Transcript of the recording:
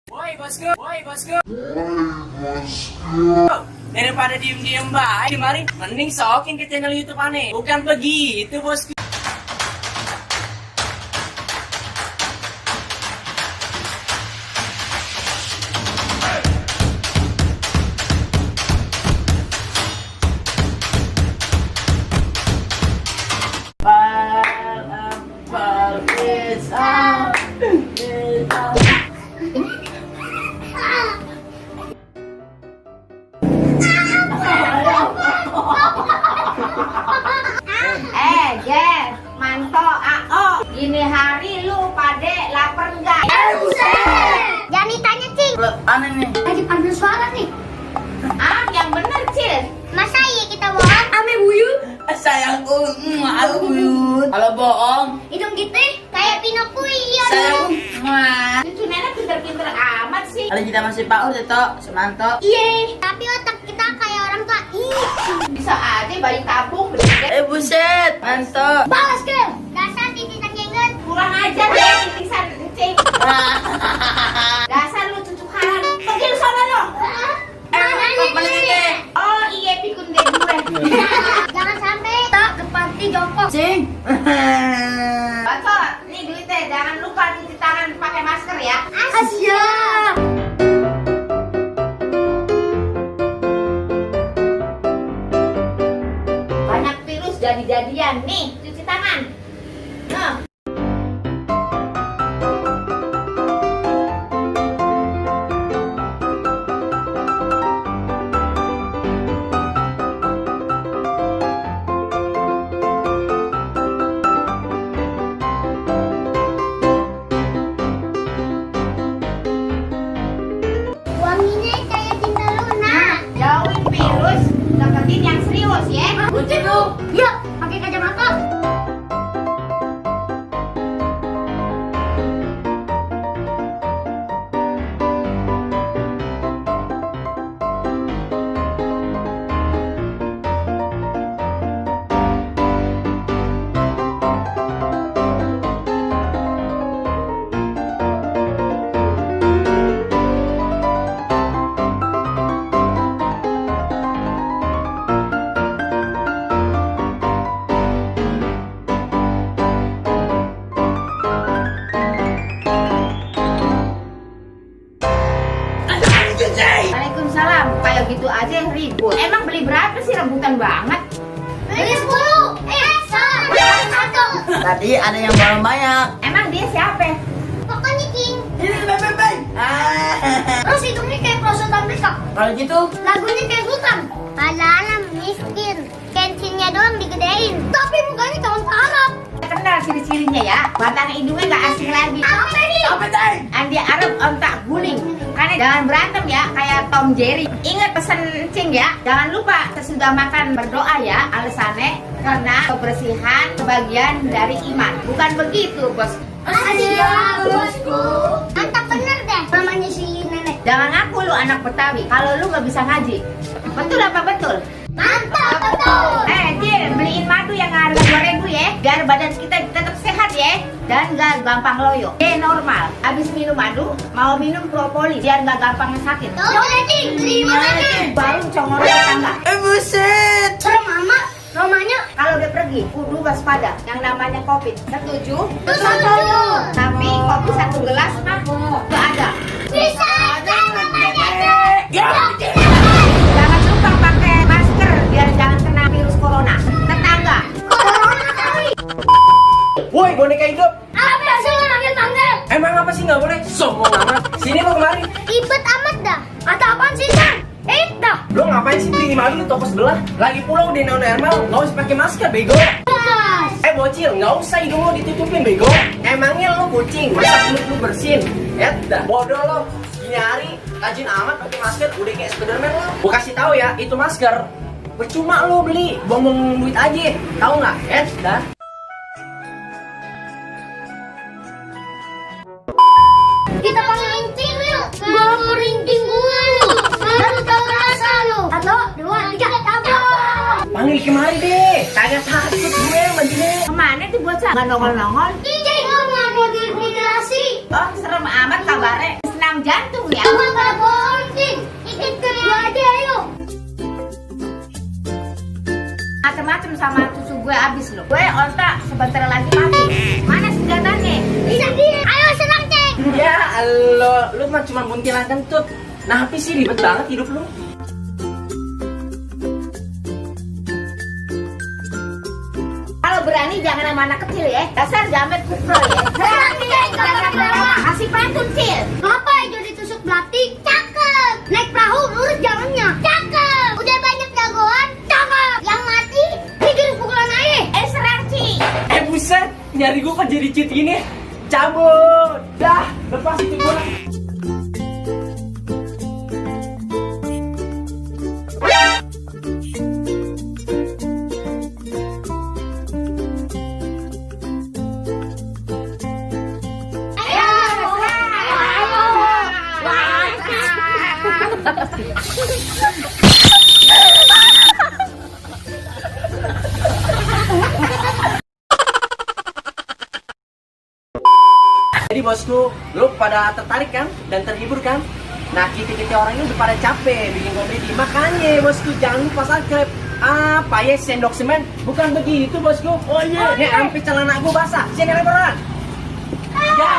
Woi bosku, woi bosku. Daripada diem-diem baik, mari mending sokin ke channel YouTube aneh. Bukan begitu bosku. Jes, manto AO. Gini hari lu pade lapar enggak? Buset! Jangan ditanya, Cing. Aneh nih. Lagi panggil suara nih. Yang bener, Cil. Masa iya kita bohong? Ame buyut. Sayangku, halo buyut. Halo bohong. Hidung kita kayak Pinocchio. Sayangku, Cucu nenek pinter-pinter amat sih. ada kita masih Pak Ur, Teto, Semanto. Iya, tapi otak kita kayak orang tua. Bisa aja bayi tabung. Buset, mantap. Balas ke. Dasar titisan jenggot. Kurang ajar ya, titisan encing. Dasar lu cucu haram. Pergi lu sana dong. Mana nih? Oh iya, pikun deh gue. Jangan sampai tak kepati jongkok. Cing. Bacot, nih duitnya. Jangan lupa cuci tangan pakai masker ya. Asia. Banyak virus jadi-jadian. Nih, cuci tangan. Nah. Wanginya kayak cinta Luna. Jauhin virus, deketin yang serius ya. Kucing lu. Yuk, pakai kacamata. Waalaikumsalam. Kayak gitu aja ribut. Emang beli berapa sih, rebutan banget? Beli 10. Satu. Tadi ada yang bawa banyak. Emang dia siapa? Pokoknya Cing. Ini bye. Terus hidungnya kayak prosotan besok. Kalau gitu, Lagunya kayak Sultan. Alam miskin. Kensinnya doang digedein. Tapi mukanya tahun Arab. Kenal ciri-cirinya ya. Batang hidungnya gak asing lagi. Apa nih? apa tadi? Andi Arab ontak guling. Karena jangan berantem ya, kayak Tom Jerry. Ingat pesan Cing ya. Jangan lupa sesudah makan berdoa ya. Alasannya karena kebersihan sebagian dari iman. Bukan begitu, bos. Asia, bosku. Mantap bener deh. Namanya si nenek. Jangan ngaku lu anak Betawi kalau lu gak bisa ngaji. Betul apa betul? Mantap betul. Cil, beliin madu yang harga 2.000 ya. Biar badan kita tetap sehat ya. Dan gak gampang loyo. Normal. Abis minum madu, mau minum propolis biar gak gampang sakit. Udah Cing, terima kasih. Baru congol tetangga. Buset. Serem amat. Romanya Kalau udah pergi, kudu waspada. Yang namanya COVID. Setuju? setuju. Tapi kopi 1 gelas mah gak ada. Bisa. Jangan lupa pakai masker biar jangan kena virus corona. Tetangga. Corona kali. Woi, boneka hidup. Apa sih lo manggil-manggil? Emang apa sih nggak boleh? Sombong amat. Sini lo kemari. Ribet amat dah. Kata apaan sih, San? Dah. Lo ngapain sih beli madu di toko sebelah? Lagi pula udah normal, nggak usah pakai masker, bego. Gas. Bocil, nggak usah hidung lo ditutupin, bego. Emangnya lo kucing, masa kulit lo bersin? Dah, bodoh lo. Gini hari, rajin amat pakai masker, udah kayak Spiderman lo. Gue kasih tahu ya, itu masker percuma lo beli, buang-buang duit aja. Tahu nggak? Dah. Kita panggilin Cing yuk. Gua merinding gua lu. Baru tahu rasa lu. 1, 2, 3, tabrak. Panggil kemari deh. Kagak takut gue bajunya. Kemana tuh bocah? Nggak nongol-nongol. Cing, gua mau digrasi. Oh, serem amat kabarnya. serangan jantung ya. Abang kalau bohong sih, ikut ke gua aja ayo. Macem-macem sama susu gue habis loh. Gue ontak sebentar lagi mati. Mana senjatanya? Bisa dia. Ayo serang ceng. Ya lu mah cuma buntilan kentut. Nah, tapi sih ribet banget hidup lu. Kalau berani jangan sama anak kecil ya. Dasar jamet kufro ya. Serang ceng, Kasih pantun cil. ngapain jadi tusuk belati? Cakep. Naik perahu lurus jalannya. Cakep. Udah banyak jagoan. Cakep. Yang mati tidur pukulan air. Serang ci. Buset, nyari gua kan jadi cheat gini. Cabut. Dah, lepas itu gua. Jadi bosku, lu pada tertarik kan dan terhibur kan? Nah, kita orang ini udah pada capek bikin komedi. Makanya bosku jangan lupa subscribe. Apa ya sendok semen? Bukan begitu bosku. Oh iya. Ini sampai celana gua basah. Sini lebaran. Ya.